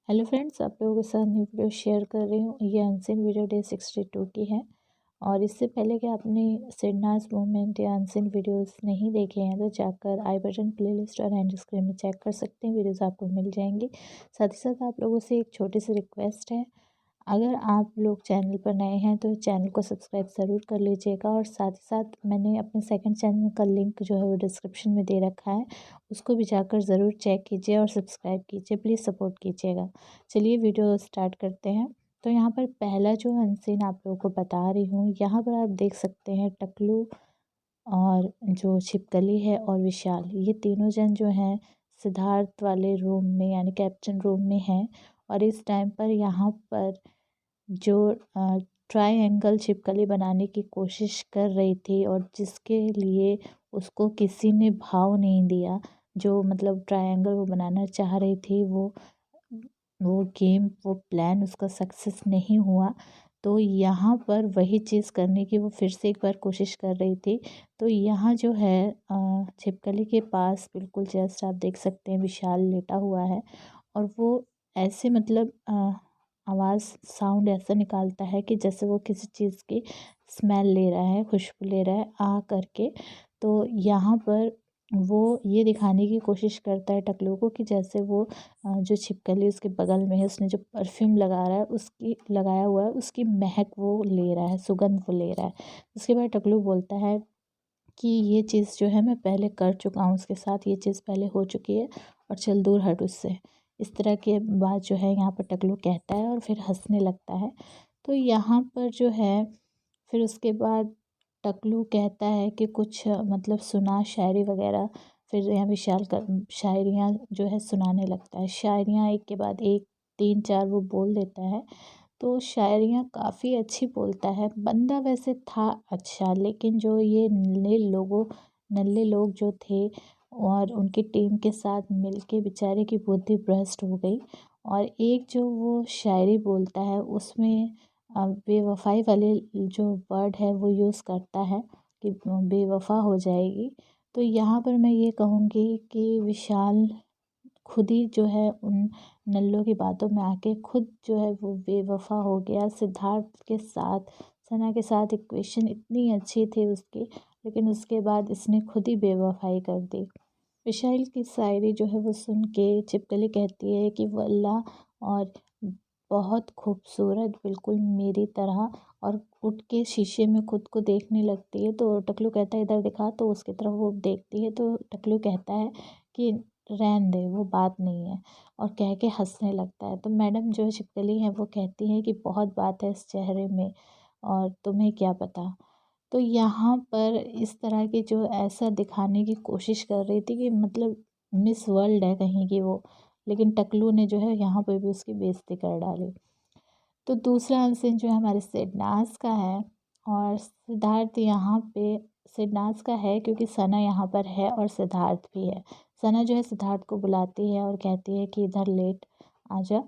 Hello friends, आप लोगों के साथ न्यू वीडियो शेयर कर रही हूँ। ये अनसीन वीडियो डे 62 की है। और इससे पहले कि आपने सिडनास मूवमेंट या अनसीन वीडियोस नहीं देखे हैं तो जाकर आई बटन प्लेलिस्ट और एंड स्क्रीन में चेक कर सकते हैं। वीडियोस आपको मिल जाएंगी। साथ ही साथ आप लोगों से एक छोटी सी रिक्वेस्ट है, अगर आप लोग चैनल पर नए हैं तो चैनल को सब्सक्राइब ज़रूर कर लीजिएगा। और साथ ही साथ मैंने अपने सेकंड चैनल का लिंक जो है वो डिस्क्रिप्शन में दे रखा है, उसको भी जाकर ज़रूर चेक कीजिए और सब्सक्राइब कीजिए। प्लीज़ सपोर्ट कीजिएगा। चलिए वीडियो स्टार्ट करते हैं। तो यहाँ पर पहला जो अनसीन आप लोगों को बता रही हूँ, यहाँ पर आप देख सकते हैं टकलू और जो छिपकली है और विशाल, ये तीनों जन जो हैं सिद्धार्थ वाले रूम में यानी कैप्टन रूम में हैं। और इस टाइम पर यहाँ पर जो ट्रायंगल छिपकली बनाने की कोशिश कर रही थी और जिसके लिए उसको किसी ने भाव नहीं दिया, जो मतलब ट्रायंगल वो बनाना चाह रही थी, वो गेम वो प्लान उसका सक्सेस नहीं हुआ। तो यहाँ पर वही चीज़ करने की वो फिर से एक बार कोशिश कर रही थी। तो यहाँ जो है छिपकली के पास बिल्कुल जस्ट आप देख सकते हैं विशाल लेटा हुआ है। और वो ऐसे मतलब आवाज़ साउंड ऐसा निकालता है कि जैसे वो किसी चीज़ की स्मेल ले रहा है, खुशबू ले रहा है आ करके। तो यहाँ पर वो ये दिखाने की कोशिश करता है टकलू को कि जैसे वो जो छिपकली उसके बगल में है, उसने जो परफ्यूम लगा रहा है उसकी लगाया हुआ है, उसकी महक वो ले रहा है, सुगंध वो ले रहा है। उसके बाद टकलू बोलता है कि ये चीज़ जो है मैं पहले कर चुका हूँ उसके साथ, ये चीज़ पहले हो चुकी है और चल दूर हट उससे। इस तरह के बात जो है यहाँ पर टकलू कहता है और फिर हंसने लगता है। तो यहाँ पर जो है फिर उसके बाद टकलू कहता है कि कुछ मतलब सुना शायरी वगैरह। फिर यहाँ विशाल का शायरियाँ जो है सुनाने लगता है। शायरियाँ एक के बाद एक 3-4 वो बोल देता है। तो शायरियाँ काफ़ी अच्छी बोलता है। बंदा वैसे था अच्छा, लेकिन जो ये नल्ले लोग जो थे और उनकी टीम के साथ मिलके बेचारे की बुद्धि भ्रष्ट हो गई। और एक जो वो शायरी बोलता है उसमें बेवफ़ाई वाले जो वर्ड है वो यूज़ करता है कि बेवफ़ा हो जाएगी। तो यहाँ पर मैं ये कहूँगी कि विशाल खुद ही जो है उन नल्लों की बातों में आके खुद जो है वो बेवफ़ा हो गया सिद्धार्थ के साथ। सना के साथ इक्वेशन इतनी अच्छी थी उसकी, लेकिन उसके बाद इसने खुद ही बेवफ़ाई कर दी। विशाल की शायरी जो है वो सुन के छिपकली कहती है कि वल्लाह, और बहुत खूबसूरत बिल्कुल मेरी तरह। और उठ के शीशे में खुद को देखने लगती है। तो टकलू कहता है इधर दिखा, तो उसकी तरफ वो देखती है। तो टकलू कहता है कि रहन दे, वो बात नहीं है, और कह के हंसने लगता है। तो मैडम जो छिपकली हैं वो कहती हैं कि बहुत बात है इस चेहरे में, और तुम्हें क्या पता। तो यहाँ पर इस तरह की जो ऐसा दिखाने की कोशिश कर रही थी कि मतलब मिस वर्ल्ड है कहीं की वो, लेकिन टकलू ने जो है यहाँ पे भी उसकी बेइज्जती कर डाली। तो दूसरा अनसीन जो है हमारे सिडनास का है। और सिद्धार्थ यहाँ पे सिडनास का है क्योंकि सना यहाँ पर है और सिद्धार्थ भी है। सना जो है सिद्धार्थ को बुलाती है और कहती है कि इधर लेट आजा।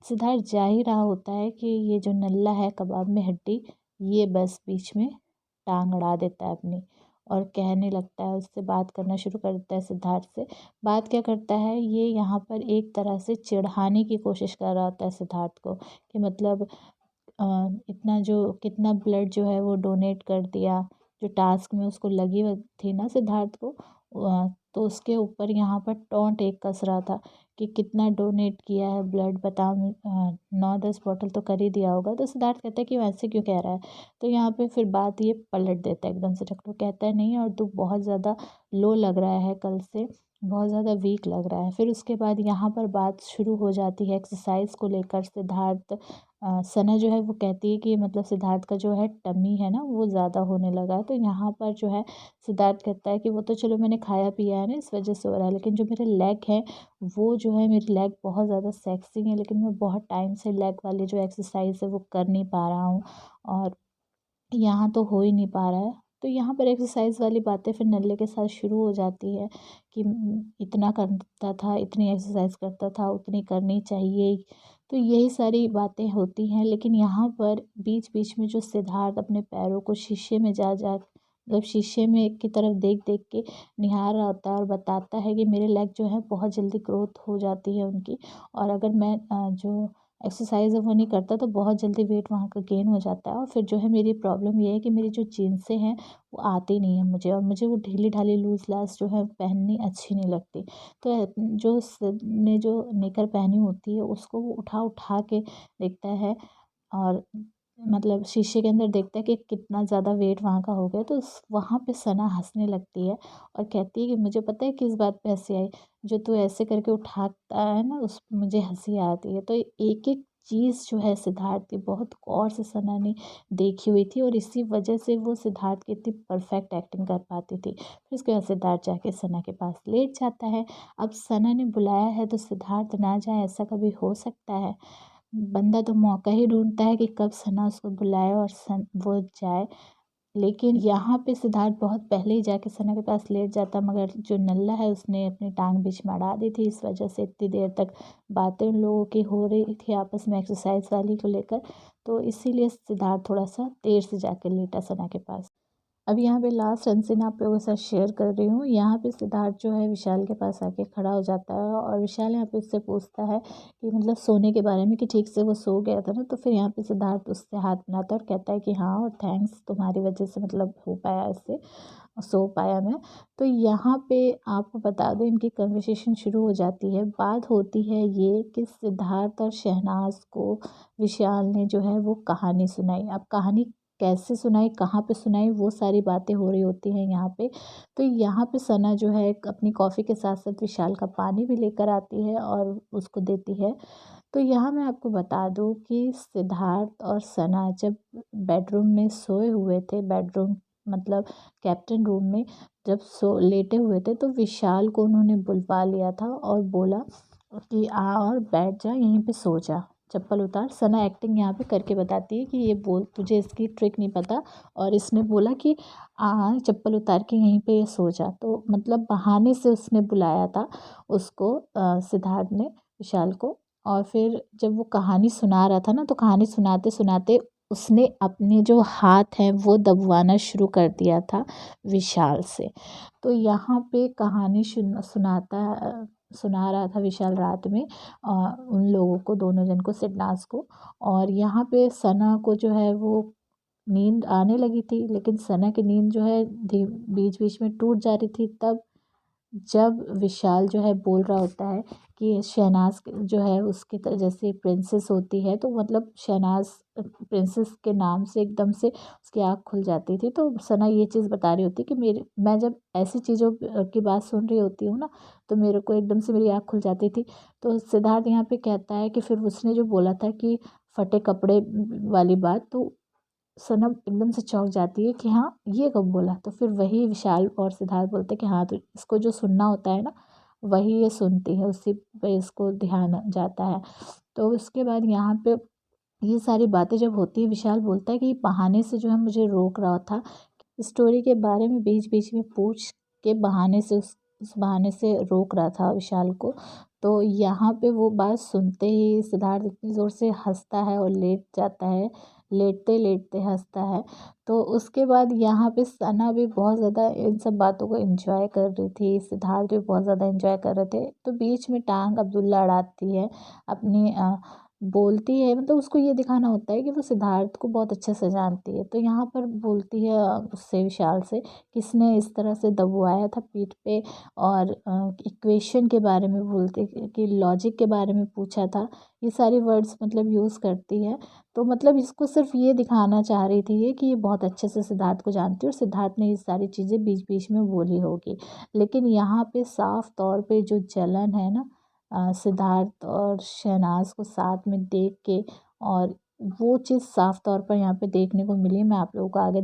सिद्धार्थ जा ही रहा होता है कि ये जो नल्ला है कबाब में हड्डी, ये बस बीच में टांग अड़ा देता है अपनी, और कहने लगता है, उससे बात करना शुरू कर देता है सिद्धार्थ से। बात क्या करता है, ये यहाँ पर एक तरह से चिढ़ाने की कोशिश कर रहा होता है सिद्धार्थ को कि मतलब इतना जो कितना ब्लड जो है वो डोनेट कर दिया, जो टास्क में उसको लगी हुई थी ना सिद्धार्थ को। तो उसके ऊपर यहाँ पर टोंट एक कस रहा था कि कितना डोनेट किया है ब्लड बता, 9-10 बॉटल तो कर ही दिया होगा। तो सिद्धार्थ कहता है कि वैसे क्यों कह रहा है। तो यहाँ पे फिर बात ये पलट देता है एकदम से। टकलू कहता है नहीं, और तू बहुत ज़्यादा लो लग रहा है कल से, बहुत ज़्यादा वीक लग रहा है। फिर उसके बाद यहाँ पर बात शुरू हो जाती है एक्सरसाइज को लेकर। सिद्धार्थ सना जो है वो कहती है कि मतलब सिद्धार्थ का जो है टमी है ना वो ज़्यादा होने लगा है। तो यहाँ पर जो है सिद्धार्थ कहता है कि वो तो चलो मैंने खाया पिया है ना इस वजह से हो रहा है, लेकिन जो मेरे लेग है वो जो है, मेरी लेग बहुत ज़्यादा सेक्सी है, लेकिन मैं बहुत टाइम से लेग वाली जो एक्सरसाइज है वो कर नहीं पा रहा हूँ, और यहाँ तो हो ही नहीं पा रहा है। तो यहाँ पर एक्सरसाइज वाली बातें फिर नल्ले के साथ शुरू हो जाती है कि इतना करता था, इतनी एक्सरसाइज करता था, उतनी करनी चाहिए। तो यही सारी बातें होती हैं। लेकिन यहाँ पर बीच बीच में जो सिद्धार्थ अपने पैरों को शीशे में जा जा मतलब शीशे में की तरफ देख देख के निहार रहा होता है और बताता है कि मेरे लेग जो है बहुत जल्दी ग्रोथ हो जाती है उनकी, और अगर मैं जो एक्सरसाइज़ है वो नहीं करता तो बहुत जल्दी वेट वहाँ का गेन हो जाता है। और फिर जो है मेरी प्रॉब्लम ये है कि मेरी जो जीन्सें हैं वो आती नहीं है मुझे, और मुझे वो ढीली ढाली लूज़ लास जो है पहननी अच्छी नहीं लगती। तो जो ने जो नेकर पहनी होती है उसको वो उठा उठा के देखता है, और मतलब शीशे के अंदर देखता है कि कितना ज़्यादा वेट वहाँ का हो गया। तो वहाँ पे सना हंसने लगती है और कहती है कि मुझे पता है किस बात पे हंसी आई, जो तू ऐसे करके उठाता है ना उस पे मुझे हंसी आती है। तो एक एक चीज़ जो है सिद्धार्थ की बहुत गौर से सना ने देखी हुई थी, और इसी वजह से वो सिद्धार्थ की इतनी परफेक्ट एक्टिंग कर पाती थी। फिर उसके बाद सिद्धार्थ जाके सना के पास लेट जाता है। अब सना ने बुलाया है तो सिद्धार्थ ना जाए, ऐसा कभी हो सकता है? बंदा तो मौका ही ढूंढता है कि कब सना उसको बुलाए और वो जाए। लेकिन यहाँ पे सिद्धार्थ बहुत पहले ही जाके सना के पास लेट जाता, मगर जो नल्ला है उसने अपनी टांग बीच में अड़ा दी थी, इस वजह से इतनी देर तक बातें उन लोगों की हो रही थी आपस में एक्सरसाइज वाली को लेकर। तो इसीलिए सिद्धार्थ थोड़ा सा देर से जाकर लेटा सना के पास। अब यहाँ पे लास्ट सीन आप लोगों के साथ शेयर कर रही हूँ। यहाँ पे सिद्धार्थ जो है विशाल के पास आके खड़ा हो जाता है, और विशाल यहाँ पे उससे पूछता है कि मतलब सोने के बारे में, कि ठीक से वो सो गया था ना। तो फिर यहाँ पे सिद्धार्थ उससे हाथ मिलाता है और कहता है कि हाँ, और थैंक्स, तुम्हारी वजह से मतलब हो पाया, इससे सो पाया मैं। तो यहाँ पे आपको बता दूँ इनकी कन्वर्सेशन शुरू हो जाती है। बात होती है ये कि सिद्धार्थ और शहनाज को विशाल ने जो है वो कहानी सुनाई। अब कहानी कैसे सुनाई, कहाँ पे सुनाई, वो सारी बातें हो रही होती हैं यहाँ पे। तो यहाँ पे सना जो है अपनी कॉफ़ी के साथ साथ विशाल का पानी भी लेकर आती है और उसको देती है। तो यहाँ मैं आपको बता दूँ कि सिद्धार्थ और सना जब बेडरूम में सोए हुए थे, बेडरूम मतलब कैप्टन रूम में जब सो लेटे हुए थे, तो विशाल को उन्होंने बुलवा लिया था और बोला कि आ और बैठ जा, यहीं पे सो जा, चप्पल उतार। सना एक्टिंग यहाँ पे करके बताती है कि ये बोल, तुझे इसकी ट्रिक नहीं पता, और इसने बोला कि आ चप्पल उतार के यहीं पे सो जा। तो मतलब बहाने से उसने बुलाया था उसको, सिद्धार्थ ने विशाल को। और फिर जब वो कहानी सुना रहा था ना, तो कहानी सुनाते सुनाते उसने अपने जो हाथ हैं वो दबवाना शुरू कर दिया था विशाल से। तो यहाँ पे कहानी सुना रहा था विशाल रात में उन लोगों को, दोनों जन को, सिडनास को। और यहाँ पे सना को जो है वो नींद आने लगी थी, लेकिन सना की नींद जो है बीच बीच में टूट जा रही थी। तब जब विशाल जो है बोल रहा होता है कि शहनाज जो है उसकी जैसे प्रिंसेस होती है, तो मतलब शहनाज प्रिंसेस के नाम से एकदम से उसकी आँख खुल जाती थी। तो सना ये चीज़ बता रही होती कि मैं जब ऐसी चीज़ों की बात सुन रही होती हूँ ना, तो मेरे को एकदम से मेरी आँख खुल जाती थी। तो सिद्धार्थ यहाँ पे कहता है कि फिर उसने जो बोला था कि फटे कपड़े वाली बात, तो सनम एकदम से चौंक जाती है कि हाँ, ये कब बोला। तो फिर वही विशाल और सिद्धार्थ बोलते हैं कि हाँ, तो इसको जो सुनना होता है ना, वही ये सुनती है, उसी पे इसको ध्यान जाता है। तो उसके बाद यहाँ पे ये सारी बातें जब होती है, विशाल बोलता है कि बहाने से जो है मुझे रोक रहा था, स्टोरी के बारे में बीच बीच में पूछ के बहाने से उस बहाने से रोक रहा था विशाल को। तो यहाँ पे वो बात सुनते ही सिद्धार्थ इतनी ज़ोर से हंसता है और लेट जाता है, लेटते लेटते हंसता है। तो उसके बाद यहाँ पे सना भी बहुत ज़्यादा इन सब बातों को एंजॉय कर रही थी, सिद्धार्थ भी बहुत ज़्यादा एंजॉय कर रहे थे। तो बीच में टांग अब्दुल्ला अड़ाती है अपनी, बोलती है, मतलब उसको ये दिखाना होता है कि वो सिद्धार्थ को बहुत अच्छे से जानती है। तो यहाँ पर बोलती है उससे, विशाल से, किसने इस तरह से दबवाया था पीठ पे, और इक्वेशन के बारे में बोलते कि लॉजिक के बारे में पूछा था। ये सारी वर्ड्स मतलब यूज़ करती है। तो मतलब इसको सिर्फ ये दिखाना चाह रही थी ये कि ये बहुत अच्छे से सिद्धार्थ को जानती है, और सिद्धार्थ ने ये सारी चीज़ें बीच बीच में बोली होगी। लेकिन यहाँ पे साफ तौर पे जो जलन है ना, सिद्धार्थ और शहनाज को साथ में देख के, और वो चीज़ साफ तौर पर यहाँ पे देखने को मिली। मैं आप लोगों को आगे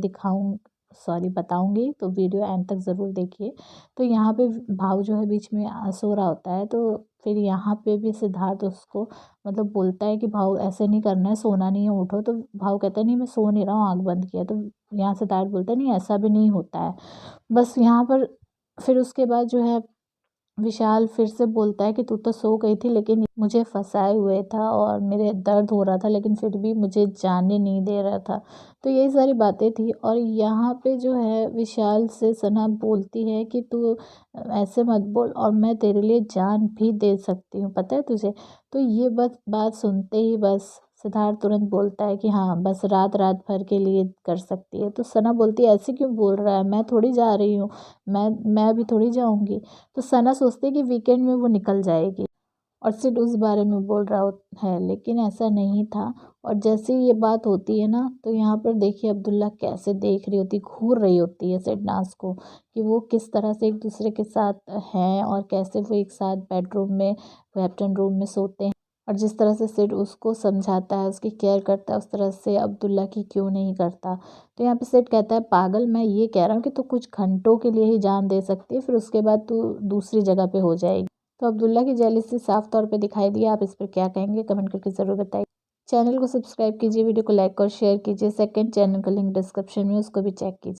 बताऊंगी, तो वीडियो एंड तक ज़रूर देखिए। तो यहाँ पे भाव जो है बीच में सो रहा होता है, तो फिर यहाँ पे भी सिद्धार्थ उसको मतलब बोलता है कि भाव ऐसे नहीं करना है, सोना नहीं है, उठो। तो भाव कहता है नहीं, मैं सो नहीं रहा हूँ, आँख बंद किया। तो यहाँ सिद्धार्थ बोलता है नहीं, ऐसा भी नहीं होता है। बस यहाँ पर फिर उसके बाद जो है विशाल फिर से बोलता है कि तू तो सो गई थी लेकिन मुझे फंसाए हुए था और मेरे दर्द हो रहा था, लेकिन फिर भी मुझे जाने नहीं दे रहा था। तो यही सारी बातें थी और यहाँ पे जो है विशाल से सना बोलती है कि तू ऐसे मत बोल और मैं तेरे लिए जान भी दे सकती हूँ, पता है तुझे। तो ये बस बात सुनते ही बस सिद्धार्थ तुरंत बोलता है कि हाँ बस रात रात भर के लिए कर सकती है। तो सना बोलती है ऐसे क्यों बोल रहा है, मैं थोड़ी जा रही हूँ, मैं अभी थोड़ी जाऊँगी। तो सना सोचती है कि वीकेंड में वो निकल जाएगी और सिड उस बारे में बोल रहा है, लेकिन ऐसा नहीं था। और जैसे ही ये बात होती है ना, तो यहाँ पर देखिए अब्दुल्ला कैसे देख रही होती, घूर रही होती है सिडनाज को कि वो किस तरह से एक दूसरे के साथ हैं और कैसे वो एक साथ बेडरूम में कैप्टन रूम में सोते हैं। और जिस तरह से सिड उसको समझाता है, उसकी केयर करता है, उस तरह से अब्दुल्ला की क्यों नहीं करता। तो यहाँ पे सिड कहता है पागल, मैं ये कह रहा हूँ कि तू कुछ घंटों के लिए ही जान दे सकती है, फिर उसके बाद तू दूसरी जगह पे हो जाएगी। तो अब्दुल्ला की जेलसी साफ तौर पे दिखाई दी। आप इस पर क्या कहेंगे कमेंट करके ज़रूर बताइए। चैनल को सब्सक्राइब कीजिए, वीडियो को लाइक और शेयर कीजिए। सेकंड चैनल का लिंक डिस्क्रिप्शन में, उसको भी चेक कीजिए।